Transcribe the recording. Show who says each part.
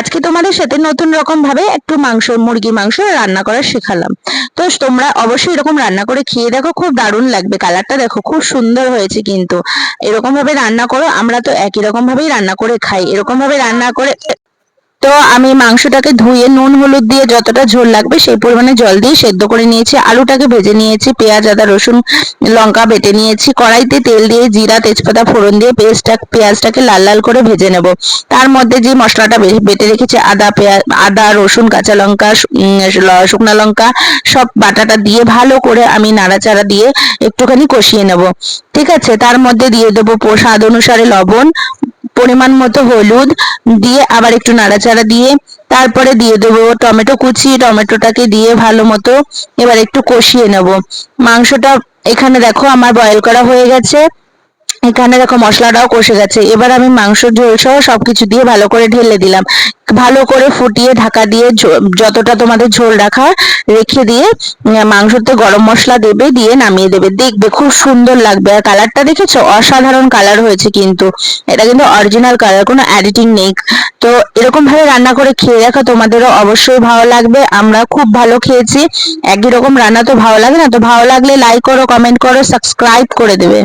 Speaker 1: আজকে তোমাদের সাথে নতুন রকম ভাবে একটু মাংস, মুরগির মাংস রান্না করা শেখালাম। তো তোমরা অবশ্যই এরকম রান্না করে খেয়ে দেখো, খুব দারুণ লাগবে। কালারটা দেখো খুব সুন্দর হয়েছে কিন্তু। এরকম ভাবে রান্না করো, আমরা তো একই রকম ভাবেই রান্না করে খাই, এরকম ভাবে রান্না করে। তো আমি মাংসটাকে ধুয়ে নুন হলুদ দিয়ে যতটা ঝোল লাগবে সেই পরিমাণে জল দিয়ে সেদ্ধ করে নিয়েছি। আলুটাকে ভেজে নিয়েছি, পেঁয়াজ আদা রসুন লঙ্কা বেটে নিয়েছি। কড়াইতে তেল দিয়ে জিরা তেজপাতা ফোড়ন দিয়ে পেঁয়াজটাকে লাল লাল করে ভেজে নেব। তার মধ্যে যে মশলাটা বেটে রেখেছি, আদা রসুন কাঁচা লঙ্কা শুকনো লঙ্কা সব বাটাটা দিয়ে ভালো করে আমি নাড়াচাড়া দিয়ে একটুখানি কষিয়ে নেব। ঠিক আছে, তার মধ্যে দিয়ে দেবো স্বাদ অনুসারে লবণ, পরিমাণ মতো হলুদ দিয়ে আবার একটু নাড়াচাড়া দিয়ে তারপরে দিয়ে দেবো টমেটো কুচি। টমেটোটাকে দিয়ে ভালো মতো এবার একটু কষিয়ে নেব মাংসটা। এখানে দেখো আমার বয়েল করা হয়ে গেছে, এখানে দেখো মশলাটাও কষে গেছে। এবার আমি মাংস ঝোল সহ সবকিছু দিয়ে ভালো করে ঢেলে দিলাম, ভালো করে ফুটিয়ে ঢাকা দিয়ে যতটা তোমাদের ঝোল রাখার রেখে দিয়ে মাংসতে গরম মশলা দেবে, দিয়ে নামিয়ে দেবে। দেখবে খুব সুন্দর লাগবে। আর কালারটা দেখেছো, অসাধারণ কালার হয়েছে কিন্তু। এটা কিন্তু অরিজিনাল কালার, কোনো এডিটিং নেই। তো এরকম ভাবে রান্না করে খেয়ে দেখো, তোমাদেরও অবশ্যই ভালো লাগবে। আমরা খুব ভালো খেয়েছি। একই রকম রান্না তো ভালো লাগে না? তো ভালো লাগলে লাইক করো, কমেন্ট করো, সাবস্ক্রাইব করে দেবে।